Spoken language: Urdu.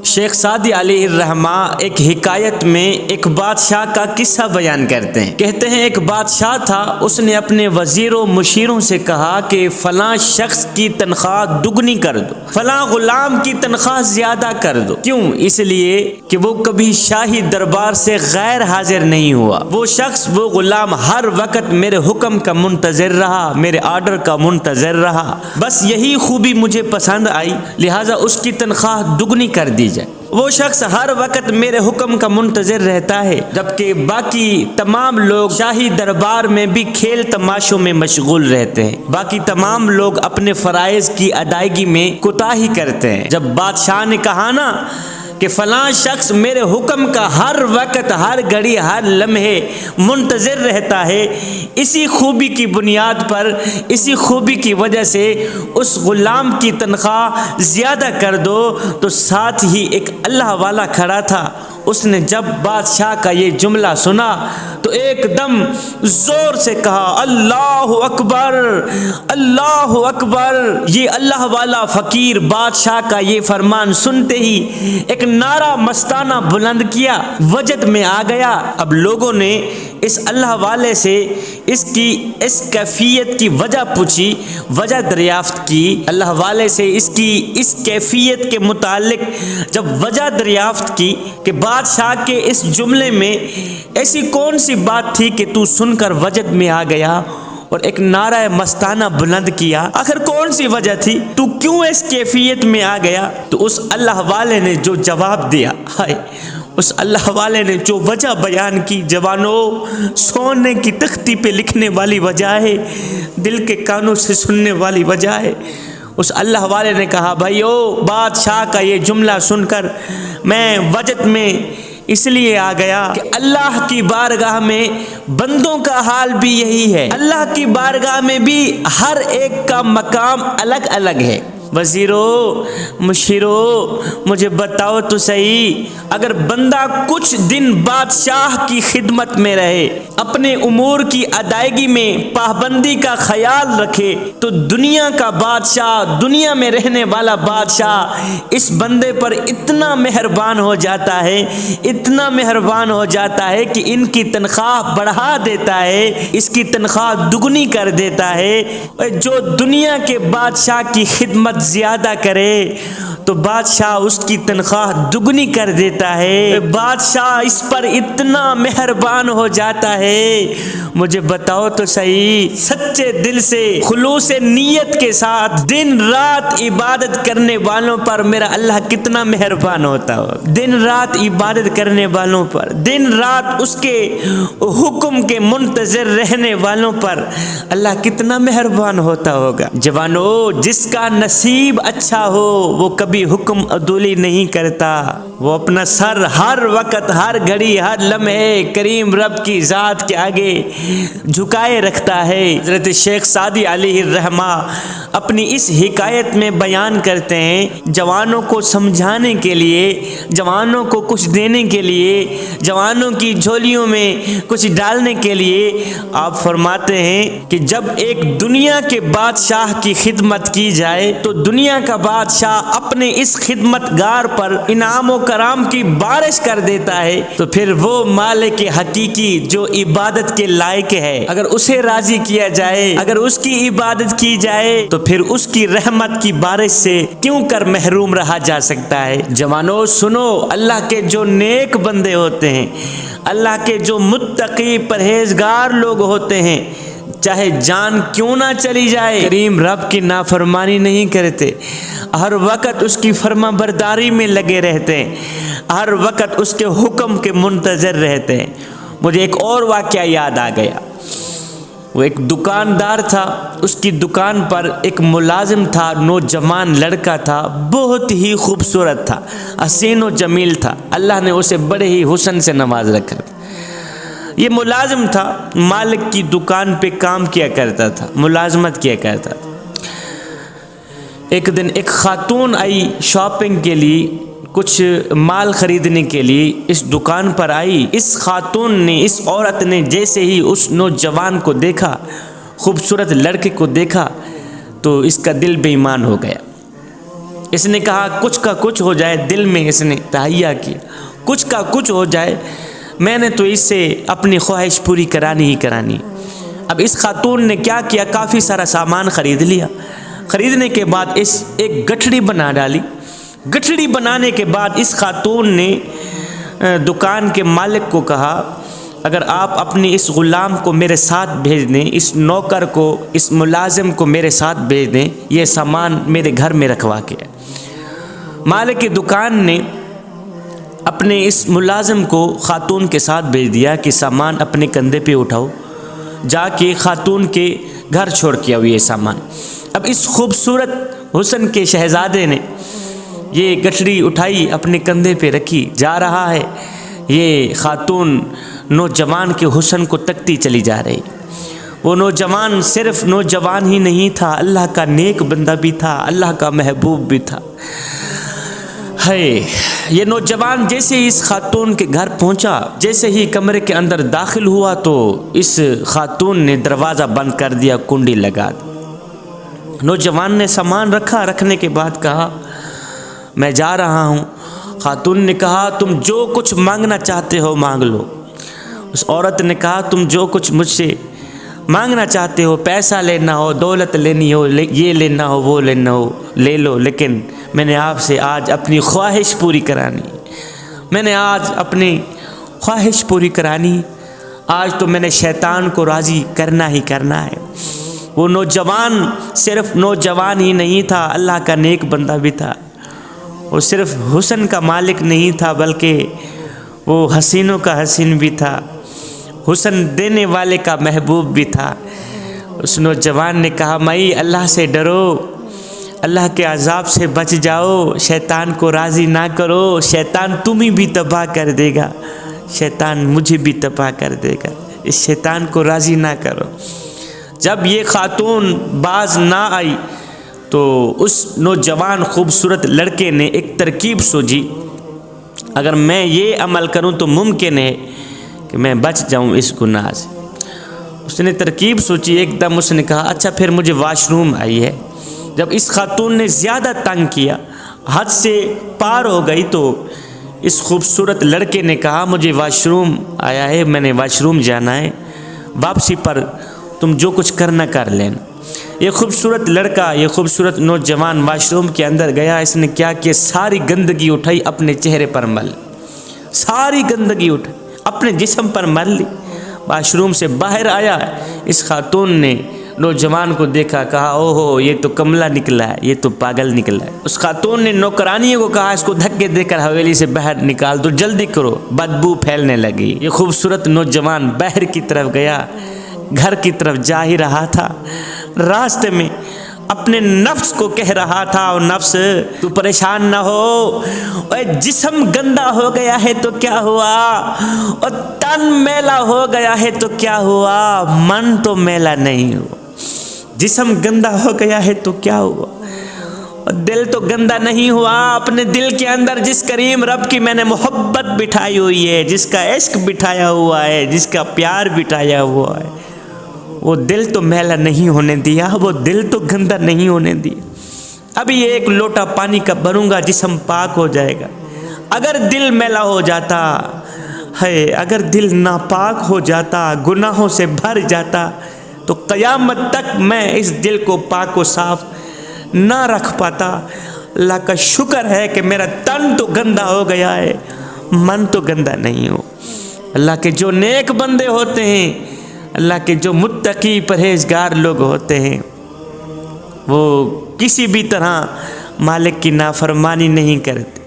شیخ سعدی علیہ الرحمہ ایک حکایت میں ایک بادشاہ کا قصہ بیان کرتے ہیں۔ کہتے ہیں ایک بادشاہ تھا، اس نے اپنے وزیروں مشیروں سے کہا کہ فلاں شخص کی تنخواہ دگنی کر دو، فلاں غلام کی تنخواہ زیادہ کر دو۔ کیوں؟ اس لیے کہ وہ کبھی شاہی دربار سے غیر حاضر نہیں ہوا، وہ شخص وہ غلام ہر وقت میرے حکم کا منتظر رہا، میرے آرڈر کا منتظر رہا، بس یہی خوبی مجھے پسند آئی، لہٰذا اس کی تنخواہ دگنی کر دی جائے۔ وہ شخص ہر وقت میرے حکم کا منتظر رہتا ہے، جبکہ باقی تمام لوگ شاہی دربار میں بھی کھیل تماشوں میں مشغول رہتے ہیں، باقی تمام لوگ اپنے فرائض کی ادائیگی میں کوتاہی کرتے ہیں۔ جب بادشاہ نے کہا نا کہ فلاں شخص میرے حکم کا ہر وقت، ہر گھڑی، ہر لمحے منتظر رہتا ہے، اسی خوبی کی بنیاد پر، اسی خوبی کی وجہ سے اس غلام کی تنخواہ زیادہ کر دو، تو ساتھ ہی ایک اللہ والا کھڑا تھا، اس نے جب بادشاہ کا یہ جملہ سنا تو ایک دم زور سے کہا اللہ اکبر، اللہ اکبر۔ یہ اللہ والا فقیر بادشاہ کا یہ فرمان سنتے ہی ایک نعرہ مستانہ بلند کیا، وجد میں آ گیا۔ اب لوگوں نے اس اللہ والے سے اس کیفیت کی وجہ پوچھی، وجہ دریافت کی۔ اللہ والے سے اس کیفیت کے متعلق جب وجہ دریافت کی کہ بادشاہ کے اس جملے میں ایسی کون سی بات تھی کہ تو سن کر وجد میں آ گیا اور ایک نعرہ مستانہ بلند کیا، آخر کون سی وجہ تھی، تو کیوں اس کیفیت میں آ گیا؟ تو اس اللہ والے نے جو جواب دیا، ہائے، اس اللہ والے نے جو وجہ بیان کی، جوانوں، سونے کی تختی پہ لکھنے والی وجہ ہے، دل کے کانوں سے سننے والی وجہ ہے۔ اس اللہ والے نے کہا بھائیو، بادشاہ کا یہ جملہ سن کر میں وجد میں اس لیے آ گیا کہ اللہ کی بارگاہ میں بندوں کا حال بھی یہی ہے، اللہ کی بارگاہ میں بھی ہر ایک کا مقام الگ الگ ہے۔ وزیروں، مشیروں، مجھے بتاؤ تو صحیح، اگر بندہ کچھ دن بادشاہ کی خدمت میں رہے، اپنے امور کی ادائیگی میں پابندی کا خیال رکھے، تو دنیا کا بادشاہ، دنیا میں رہنے والا بادشاہ اس بندے پر اتنا مہربان ہو جاتا ہے، اتنا مہربان ہو جاتا ہے کہ ان کی تنخواہ بڑھا دیتا ہے، اس کی تنخواہ دگنی کر دیتا ہے۔ جو دنیا کے بادشاہ کی خدمت زیادہ کرے تو بادشاہ اس کی تنخواہ دگنی کر دیتا ہے، بادشاہ اس پر اتنا مہربان ہو جاتا ہے۔ مجھے بتاؤ تو صحیح، سچے دل سے، خلوص نیت کے ساتھ دن رات عبادت کرنے والوں پر میرا اللہ کتنا مہربان ہوتا ہو، دن رات عبادت کرنے والوں پر، دن رات اس کے حکم کے منتظر رہنے والوں پر اللہ کتنا مہربان ہوتا ہوگا۔ جوانوں، جس کا نصیب اچھا ہو وہ کبھی حکم عدولی نہیں کرتا، وہ اپنا سر ہر وقت، ہر گھڑی، ہر لمحے کریم رب کی ذات کے آگے جھکائے رکھتا ہے۔ حضرت شیخ سعدی علیہ الرحمہ اپنی اس حکایت میں بیان کرتے ہیں، جوانوں کو سمجھانے کے لیے، جوانوں کو کچھ دینے کے لیے، جوانوں کی جھولیوں میں کچھ ڈالنے کے لیے آپ فرماتے ہیں کہ جب ایک دنیا کے بادشاہ کی خدمت کی جائے تو دنیا کا بادشاہ اپنے اس خدمت گار پر انعام و کرام کی بارش کر دیتا ہے، تو پھر وہ مالک حقیقی جو عبادت کے لائق ہے، اگر اسے راضی کیا جائے، اگر اس کی عبادت کی جائے تو پھر اس کی رحمت کی بارش سے کیوں کر محروم رہا جا سکتا ہے۔ جوانوں سنو، اللہ کے جو نیک بندے ہوتے ہیں، اللہ کے جو متقی پرہیزگار لوگ ہوتے ہیں، چاہے جان کیوں نہ چلی جائے، کریم رب کی نافرمانی نہیں کرتے، ہر وقت اس کی فرما برداری میں لگے رہتے ہیں، ہر وقت اس کے حکم کے منتظر رہتے ہیں۔ مجھے ایک اور واقعہ یاد آ گیا، وہ ایک دکاندار تھا، اس کی دکان پر ایک ملازم تھا، نوجوان لڑکا تھا، بہت ہی خوبصورت تھا، حسین و جمیل تھا، اللہ نے اسے بڑے ہی حسن سے نواز رکھا تھا۔ یہ ملازم تھا، مالک کی دکان پہ کام کیا کرتا تھا، ملازمت کیا کرتا تھا۔ ایک دن ایک خاتون آئی شاپنگ کے لیے، کچھ مال خریدنے کے لیے اس دکان پر آئی۔ اس خاتون نے، اس عورت نے جیسے ہی اس نوجوان کو دیکھا، خوبصورت لڑکے کو دیکھا، تو اس کا دل بے ایمان ہو گیا۔ اس نے کہا کچھ کا کچھ ہو جائے، دل میں اس نے تہیہ کیا، کچھ کا کچھ ہو جائے، میں نے تو اس سے اپنی خواہش پوری کرانی ہی کرانی۔ اب اس خاتون نے کیا کیا، کافی سارا سامان خرید لیا۔ خریدنے کے بعد اس ایک گٹھڑی بنا ڈالی۔ گٹھڑی بنانے کے بعد اس خاتون نے دکان کے مالک کو کہا اگر آپ اپنی اس غلام کو میرے ساتھ بھیج دیں، اس نوکر کو، اس ملازم کو میرے ساتھ بھیج دیں، یہ سامان میرے گھر میں رکھوا کے۔ مالک کی دکان نے اپنے اس ملازم کو خاتون کے ساتھ بھیج دیا کہ سامان اپنے کندھے پہ اٹھاؤ، جا کے خاتون کے گھر چھوڑ کے آؤ یہ سامان۔ اب اس خوبصورت حسن کے شہزادے نے یہ گٹھڑی اٹھائی، اپنے کندھے پہ رکھی، جا رہا ہے، یہ خاتون نوجوان کے حسن کو تکتی چلی جا رہی۔ وہ نوجوان صرف نوجوان ہی نہیں تھا، اللہ کا نیک بندہ بھی تھا، اللہ کا محبوب بھی تھا۔ یہ نوجوان جیسے ہی اس خاتون کے گھر پہنچا، جیسے ہی کمرے کے اندر داخل ہوا تو اس خاتون نے دروازہ بند کر دیا، کنڈی لگا دی۔ نوجوان نے سامان رکھا، رکھنے کے بعد کہا میں جا رہا ہوں۔ خاتون نے کہا تم جو کچھ مانگنا چاہتے ہو مانگ لو۔ اس عورت نے کہا تم جو کچھ مجھ سے مانگنا چاہتے ہو، پیسہ لینا ہو، دولت لینی ہو، یہ لینا ہو، وہ لینا ہو، لے لو، لیکن میں نے آپ سے آج اپنی خواہش پوری کرانی، میں نے آج اپنی خواہش پوری کرانی، آج تو میں نے شیطان کو راضی کرنا ہی کرنا ہے۔ وہ نوجوان صرف نوجوان ہی نہیں تھا، اللہ کا نیک بندہ بھی تھا۔ وہ صرف حسن کا مالک نہیں تھا بلکہ وہ حسینوں کا حسین بھی تھا، حسن دینے والے کا محبوب بھی تھا۔ اس نوجوان نے کہا مائی اللہ سے ڈرو، اللہ کے عذاب سے بچ جاؤ، شیطان کو راضی نہ کرو، شیطان تمہیں بھی تباہ کر دے گا، شیطان مجھے بھی تباہ کر دے گا، اس شیطان کو راضی نہ کرو۔ جب یہ خاتون باز نہ آئی تو اس نوجوان خوبصورت لڑکے نے ایک ترکیب سوچی، اگر میں یہ عمل کروں تو ممکن ہے کہ میں بچ جاؤں اس گناہ سے۔ اس نے ترکیب سوچی، ایک دم اس نے کہا اچھا پھر مجھے واش روم آئی ہے۔ جب اس خاتون نے زیادہ تنگ کیا، حد سے پار ہو گئی، تو اس خوبصورت لڑکے نے کہا مجھے واش روم آیا ہے، میں نے واش روم جانا ہے، واپسی پر تم جو کچھ کرنا کر لینا۔ یہ خوبصورت لڑکا، یہ خوبصورت نوجوان واش روم کے اندر گیا۔ اس نے کیا کہ ساری گندگی اٹھائی، اپنے چہرے پر مل، ساری گندگی اٹھائی اپنے جسم پر مل لی۔ واش روم سے باہر آیا، اس خاتون نے نوجوان کو دیکھا، کہا او ہو یہ تو کملا نکلا ہے، یہ تو پاگل نکلا ہے۔ اس خاتون نے نوکرانی کو کہا اس کو دھکے دے کر حویلی سے باہر نکال دو، جلدی کرو، بدبو پھیلنے لگی۔ یہ خوبصورت نوجوان باہر کی طرف گیا، گھر کی طرف جا ہی رہا تھا، راستے میں اپنے نفس کو کہہ رہا تھا، اور نفس تو پریشان نہ ہو، اور جسم گندا ہو گیا ہے تو کیا ہوا، اور تن میلا ہو گیا ہے تو کیا ہوا، من تو میلا نہیں ہوا۔ جسم گندا ہو گیا ہے تو کیا ہوا، اور دل تو گندا نہیں ہوا۔ اپنے دل کے اندر جس کریم رب کی میں نے محبت بٹھائی ہوئی ہے، جس کا عشق بٹھایا ہوا ہے، جس کا پیار بٹھایا ہوا ہے، وہ دل تو میلا نہیں ہونے دیا، وہ دل تو گندا نہیں ہونے دیا۔ ابھی یہ ایک لوٹا پانی کا بھروں گا، جسم پاک ہو جائے گا۔ اگر دل میلا ہو جاتا ہے، اگر دل ناپاک ہو جاتا، گناہوں سے بھر جاتا، تو قیامت تک میں اس دل کو پاک و صاف نہ رکھ پاتا۔ اللہ کا شکر ہے کہ میرا تن تو گندا ہو گیا ہے، من تو گندا نہیں ہو۔ اللہ کے جو نیک بندے ہوتے ہیں، اللہ کے جو متقی پرہیزگار لوگ ہوتے ہیں، وہ کسی بھی طرح مالک کی نافرمانی نہیں کرتے۔